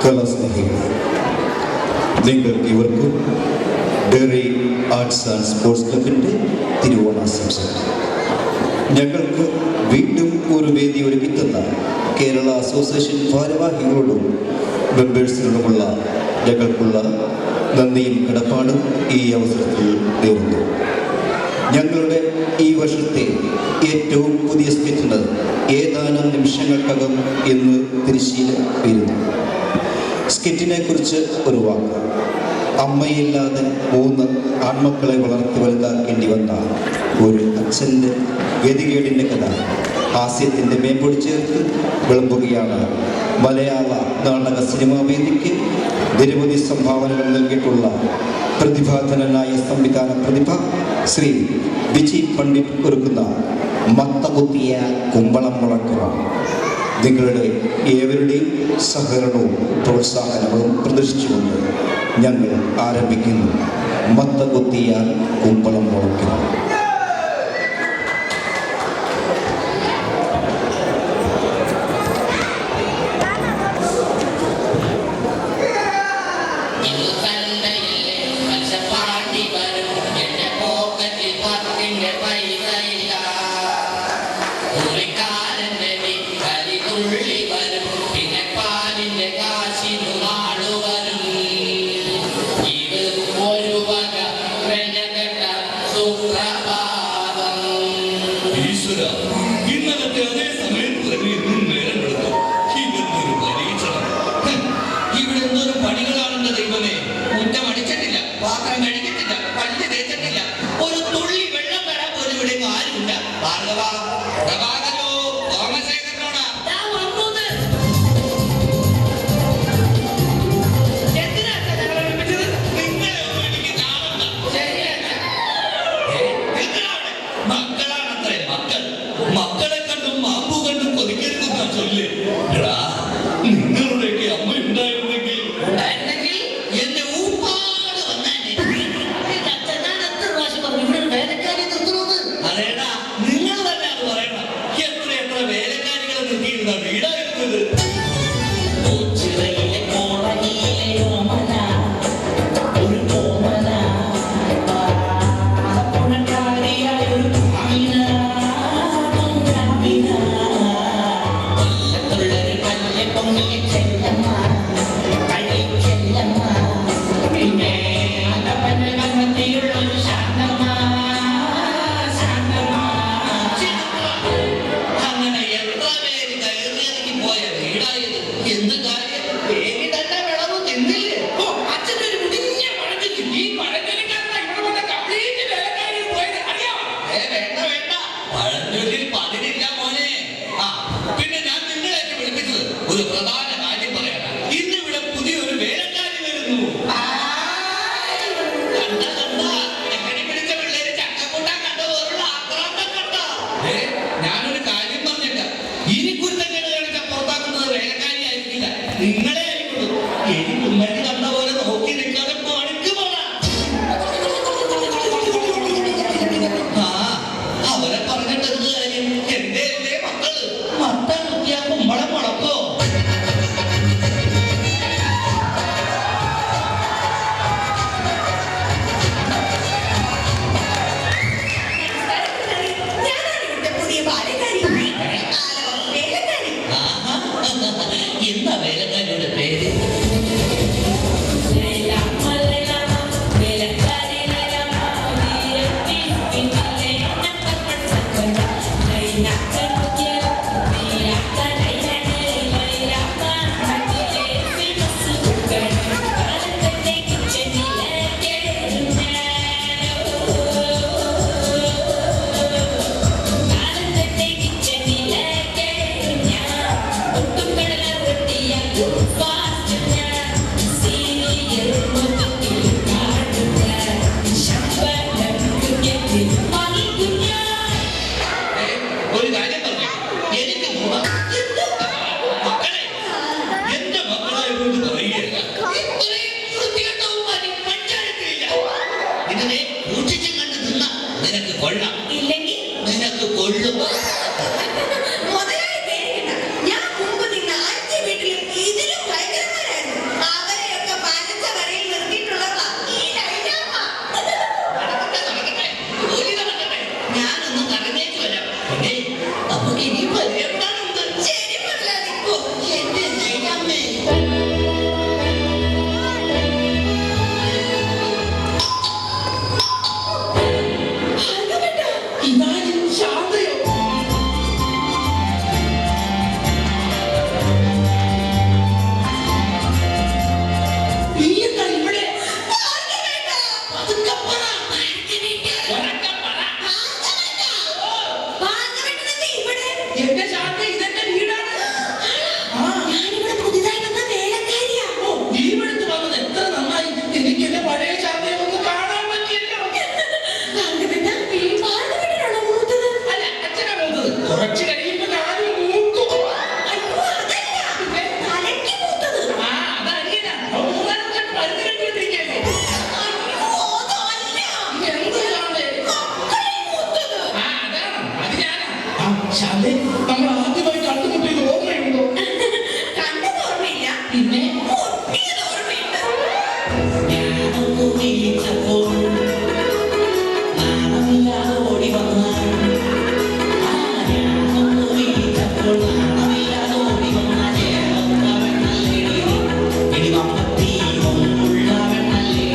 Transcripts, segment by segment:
കലാസ്നേഹികളെ, നിങ്ങൾക്ക് ഇവർക്കും ഡെറി arts and sports ക്ലബിൻ്റെ തിരുവോണാശംസകൾ. ഞങ്ങൾക്ക് വീണ്ടും ഒരു വേദി ഒരുക്കിത്തന്ന കേരള അസോസിയേഷൻ ഭാരവാഹികളോടും മെമ്പേഴ്സിനോടുമുള്ള ഞങ്ങൾക്കുള്ള നന്ദിയും കടപ്പാടും ഈ അവസരത്തിൽ നേരുന്നു. ഞങ്ങളുടെ ഈ വർഷത്തെ ഏറ്റവും പുതിയ സ്കിറ്റിന് ഏതാനും നിമിഷങ്ങൾക്കകം എന്ന് തിരശ്ശീല വരുന്നു. സ്കിറ്റിനെ കുറിച്ച് ഒരു വാക്ക്. അമ്മയില്ലാതെ 3 ആൺമക്കളെ വളർത്തി വലുതാക്കേണ്ടി വന്ന ഒരു അച്ഛൻ്റെ ഗതികേടിൻ്റെ കഥ ഹാസ്യത്തിൻ്റെ മേമ്പൊടി ചേർത്ത് വിളമ്പുകയാണ് മലയാള നാടക സിനിമാ വേദിക്ക് നിരവധി സംഭാവനകൾ നൽകിയിട്ടുള്ള പ്രതിഭാധനനായ സംവിധാന പ്രതിഭ ശ്രീ വിജയ് പണ്ഡിറ്റ് ഒരുക്കുന്ന മത്തകുത്തിയ കുമ്പളം മുളക്കുക. നിങ്ങളുടെ ഏവരുടെയും സഹകരണവും പ്രോത്സാഹനവും പ്രദർശിച്ചുകൊണ്ട് ഞങ്ങൾ ആരംഭിക്കുന്നു. മത്തകുത്തിയ കുമ്പളം മുളക്കുക. മുതലായി ഞാൻ മുമ്പ് നിന്ന 5 വീട്ടിലും ഇതിലും ഭയങ്കര പിന്നെ ഓർമ്മയുണ്ട്. ഞാനൊന്നു വിളിച്ചപ്പോൾ നാണമില്ലാതെ ഓടി വന്ന ഞാനൊന്നു വിളിച്ചപ്പോൾ നാണമില്ലാതെ ഓടി വന്ന ചേർന്നവണ്ണല്ലേ ഇടിവപ്പത്തി ഒന്നുള്ളവണ്ണല്ലേ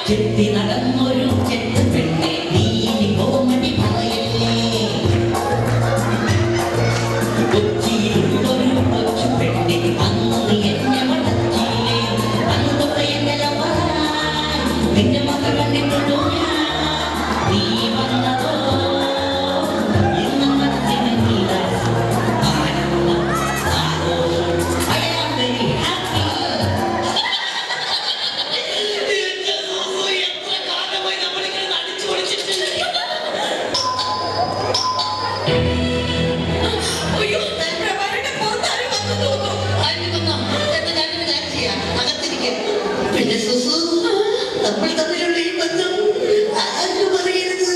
ചെത്തി നടന്നൊരു ചെത്ത് പെണ്ണെ നീ കോമഡി പറയല്ലേ കൊച്ചിയിലൊരു കൊച്ചു പെണ്ണെ അന്ന് നീ എന്നെ വളർത്തിയില്ലേ അന്ന് എന്നെ നിന്റെ മക്കൾ കണ്ടിട്ടുണ്ടോ നീ വന്നതോ ഇന്ന് മനസ്സിന് നീരാശം ആനന്ദം ആഘോഷം I am very happy. നമ്മൾ തമ്മിലുള്ള ഈ ബന്ധം ആരും അറിയരുത്.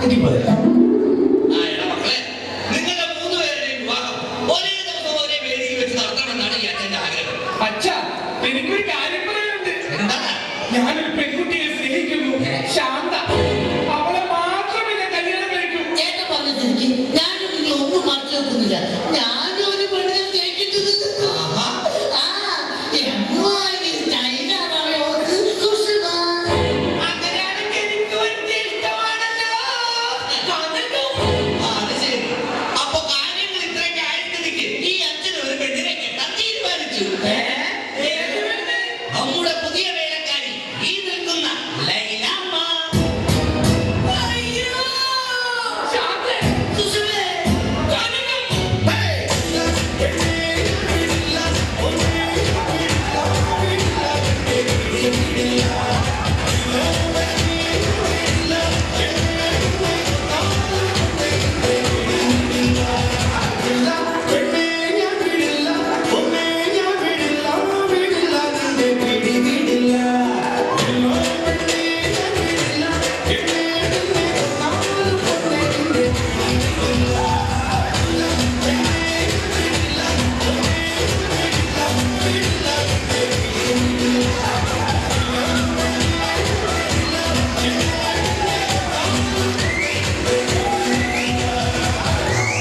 എനിക്ക് പറയാം